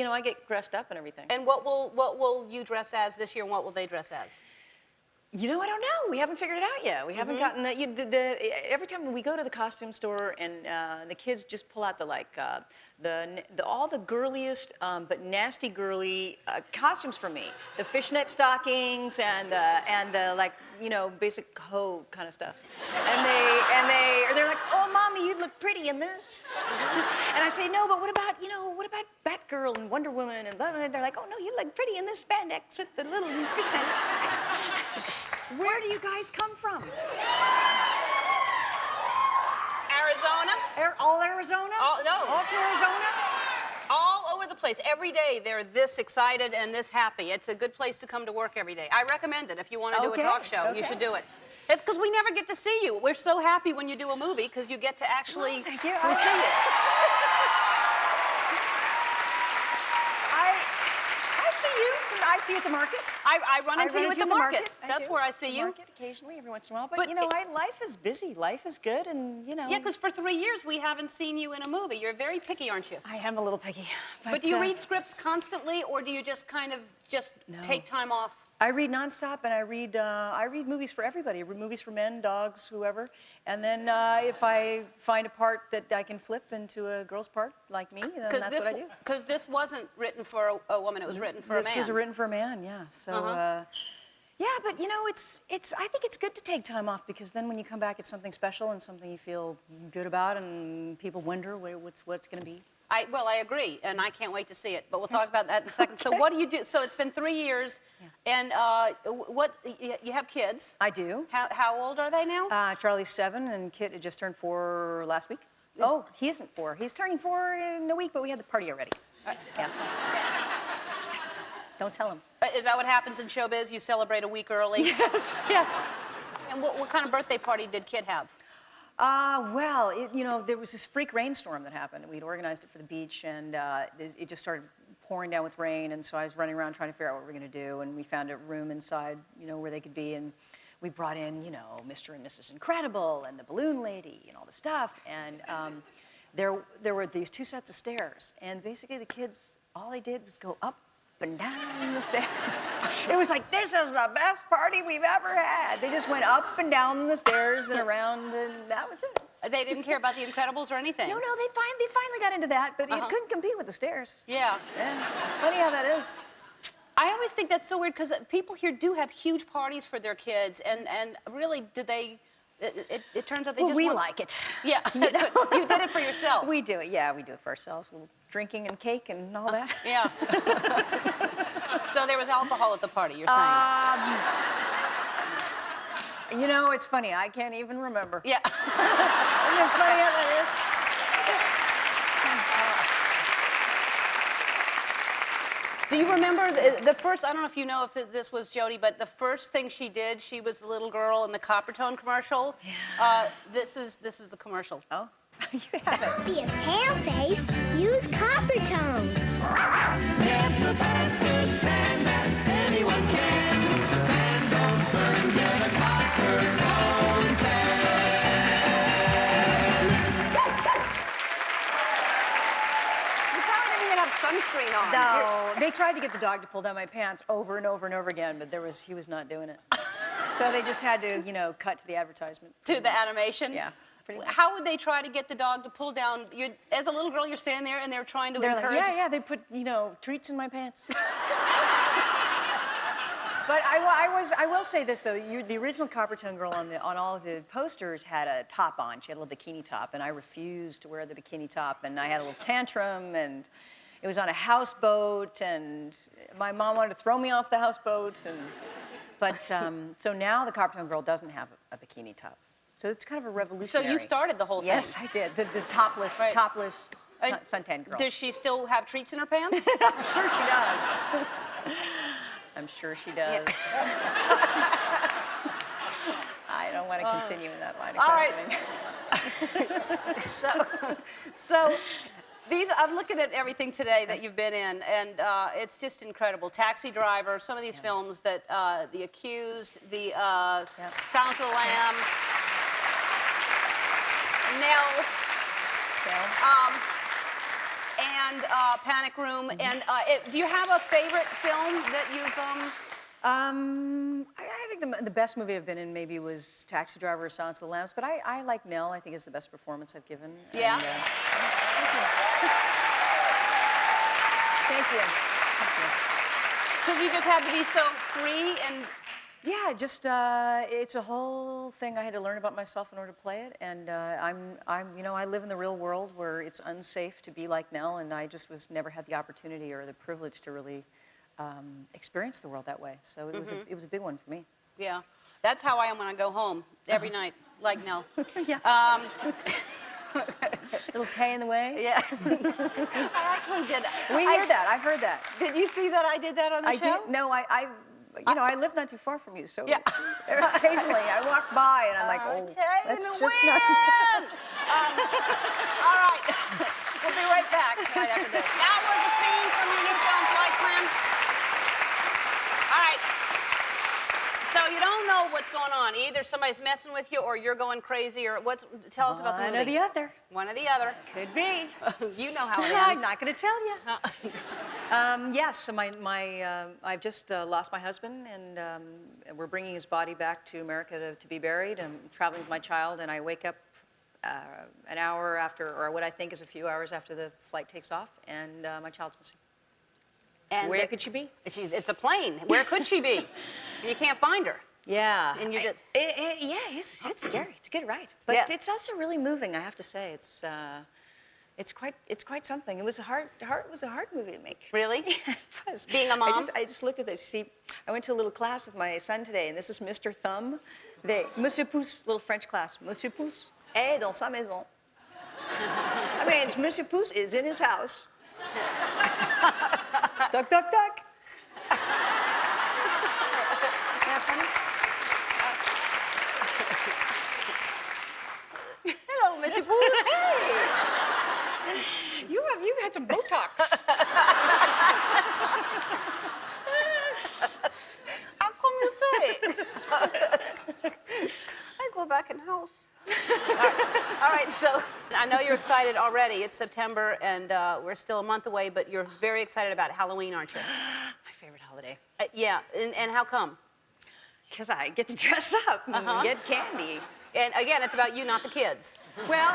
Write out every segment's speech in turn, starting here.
know, I get dressed up and everything. And what will you dress as this year, and what will they dress as? You know, I don't know. We haven't figured it out yet. We haven't gotten every time we go to the costume store and the kids just pull out all the girliest but nasty girly costumes for me. The fishnet stockings and the like, you know, basic hoe kind of stuff. And they're like, oh, mommy, you'd look pretty in this. And I say, no, but what about Batgirl and Wonder Woman and blah, blah, blah. They're like, oh no, you look pretty in this spandex with the little fishnets. Where do you guys come from? Arizona. All Arizona? No. All through Arizona? All over the place. Every day they're this excited and this happy. It's a good place to come to work every day. I recommend it. If you want to do a talk show, you should do it. It's because we never get to see you. We're so happy when you do a movie because you get to actually thank you. We see you. I see you at the market. I run into you at the market. That's where I see you. Market occasionally, every once in a while. But you know, life is busy. Life is good, and you know. Yeah, because for 3 years we haven't seen you in a movie. You're very picky, aren't you? I am a little picky. But do you read scripts constantly, or do you just kind of take time off? I read nonstop, and I read movies for everybody. I read movies for men, dogs, whoever. And then if I find a part that I can flip into a girl's part, like me, then that's what I do. Because this wasn't written for a woman; it was written for a man. This was written for a man, yeah. So, yeah, but you know, I think it's good to take time off because then when you come back, it's something special and something you feel good about, and people wonder what's going to be. Well, I agree, and I can't wait to see it. But we'll talk about that in a second. So what do you do? So it's been 3 years, and you have kids? I do. How old are they now? Charlie's 7, and Kit had just turned 4 last week. Oh, he isn't 4. He's turning 4 in a week, but we had the party already. Yeah. Don't tell him. Is that what happens in showbiz? You celebrate a week early? Yes, yes. And what kind of birthday party did Kit have? Well, you know, there was this freak rainstorm that happened. We'd organized it for the beach, and it just started pouring down with rain, and so I was running around trying to figure out what we were going to do, and we found a room inside, you know, where they could be, and we brought in, you know, Mr. and Mrs. Incredible, and the balloon lady, and all the stuff, and there were these 2 sets of stairs, and basically the kids, all they did was go up and down the stairs. It was like, this is the best party we've ever had. They just went up and down the stairs and around, and that was it. They didn't care about the Incredibles or anything? No, they finally got into that, but it couldn't compete with the stairs. Yeah. Funny how that is. I always think that's so weird, because people here do have huge parties for their kids, and really, do they... It turns out they just we like it. Yeah, you did it for yourself. We do it, yeah, we do it for ourselves. A little drinking and cake and all that. Yeah. So there was alcohol at the party, you're saying? You know, it's funny, I can't even remember. Yeah. Isn't it funny how that is? Do you remember the first, I don't know if you know if this was Jodie, but the first thing she did, she was the little girl in the Coppertone commercial. Yeah. This is the commercial. Oh, you have it. Be a pale face, use Coppertone. Get the fastest tan that anyone can. The tan don't burn, get a Coppertone tan. You probably didn't even have sunscreen on. No, they tried to get the dog to pull down my pants over and over and over again, but he was not doing it. So they just had to, you know, cut to the advertisement. To the animation? Yeah. How would they try to get the dog to pull down? As a little girl, you're standing there and they're trying to encourage. Like, yeah, they put, you know, treats in my pants. But I will say this though, the original Coppertone girl on all of the posters had a top on. She had a little bikini top, and I refused to wear the bikini top, and I had a little tantrum, and it was on a houseboat, and my mom wanted to throw me off the houseboat, but so now the Coppertone girl doesn't have a bikini top. So it's kind of a revolutionary. So you started the whole thing? Yes, I did. The topless suntan girl. Does she still have treats in her pants? I'm sure she does. I'm sure she does. Yeah. I don't want to continue in that line of questioning. All right. So I'm looking at everything today that you've been in, and it's just incredible. Taxi Driver, some of these films that The Accused, the Silence of the Lamb. and Panic Room. And do you have a favorite film that you've? I think the best movie I've been in maybe was Taxi Driver or Silence of the Lambs, but I like Nell. I think it's the best performance I've given. Yeah. And, thank you. Because you just had to be so free and. Yeah, just it's a whole thing I had to learn about myself in order to play it, and I live in the real world where it's unsafe to be like Nell, and I just never had the opportunity or the privilege to really experience the world that way. So it was a big one for me. Yeah, that's how I am when I go home every night, like Nell. Yeah. Little tay in the way. Yeah. I actually did. We hear that. I heard that. Did you see that I did that on the show? I did. No, I live not too far from you, so Yeah. occasionally I walk by and I'm like, oh, that's just not. All right. We'll be right back right after this. Now we're the scene from your new film, Flightplan. All right. So you don't know what's going on. Either somebody's messing with you or you're going crazy or tell us about the movie. One or the other. One or the other. Could be. You know how it ends. I'm not going to tell you. Yes, so I've just lost my husband, and we're bringing his body back to America to be buried. I'm traveling with my child, and I wake up an hour after, or what I think is a few hours after the flight takes off, and my child's missing. And Where could she be? It's a plane. Where could she be? And you can't find her. Yeah. And you just... it's scary. It's a good ride. But Yeah. it's also really moving, I have to say. It's quite something. It was a hard movie to make. Really? Yeah, it was. Being a mom? I just looked at this. See, I went to a little class with my son today, and this is Mr. Thumb. Monsieur Pouce, little French class. Monsieur Pouce est dans sa maison. I mean, it's Monsieur Pouce is in his house. Duck, duck, duck. Hello, Missy Pouce. You've had some Botox. How come you say? I go back in house. All right, so I know you're excited already. It's September, and we're still a month away, but you're very excited about Halloween, aren't you? My favorite holiday. Yeah, and how come? Because I get to dress up and get candy. And again, it's about you, not the kids. Well,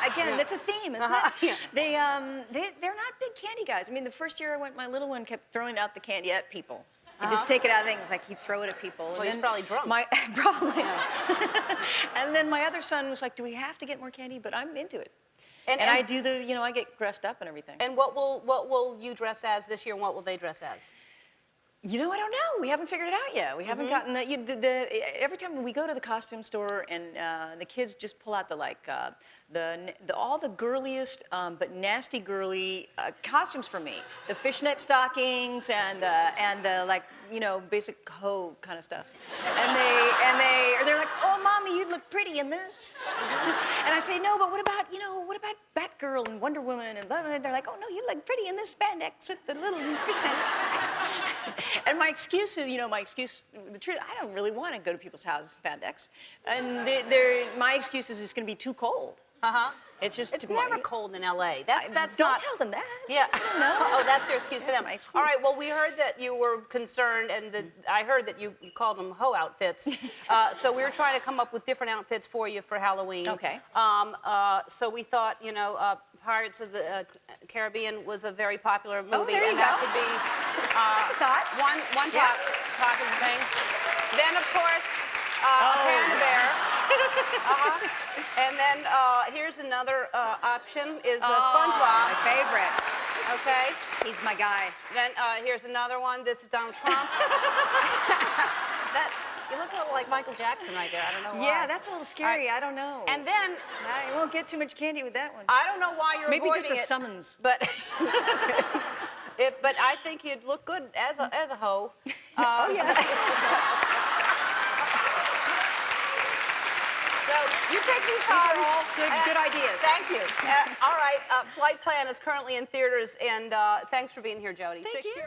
again, that's a theme, isn't it? Yeah. They're not big candy guys. I mean, the first year I went, my little one kept throwing out the candy at people. He'd just take it out of things, like he'd throw it at people. Well, he's probably drunk. Probably. And then my other son was like, do we have to get more candy? But I'm into it. And I do I get dressed up and everything. And what will you dress as this year, and what will they dress as? I don't know. We haven't figured it out yet. We haven't gotten that. Every time we go to the costume store and the kids just pull out all the girliest but nasty girly costumes for me. The fishnet stockings and the basic hoe kind of stuff. And they're like, oh, mommy, you'd look pretty in this. And I say, no, but what about Batgirl and Wonder Woman and blah, blah, blah. They're like, oh no, you look pretty in this spandex with the little fishnets. And my excuse is, the truth, I don't really want to go to people's houses in spandex. And my excuse is it's going to be too cold. It's just It's never cold in L.A. That's don't not... tell them that. Yeah. I don't know. Oh, that's your excuse for That's them. my excuse. All right. Well, we heard that you were concerned, and I heard that you called them hoe outfits. So we were trying to come up with different outfits for you for Halloween. Okay. So we thought, Pirates of the Caribbean was a very popular movie, there you and that go. could be That's a thought. one popular thing. Then, of course, Panda Bear. And then here's another option is SpongeBob. My favorite. Okay. He's my guy. Then here's another one. This is Donald Trump. You look a little like Michael Jackson right there. I don't know why. Yeah, that's a little scary. I don't know. And then I won't get too much candy with that one. I don't know why you're Maybe avoiding just a it, summons. but but I think you'd look good as a hoe. Oh yeah. So you take these These home. are all good ideas. Thank you. All right. Flightplan is currently in theaters, and thanks for being here, Jodie. Thank you.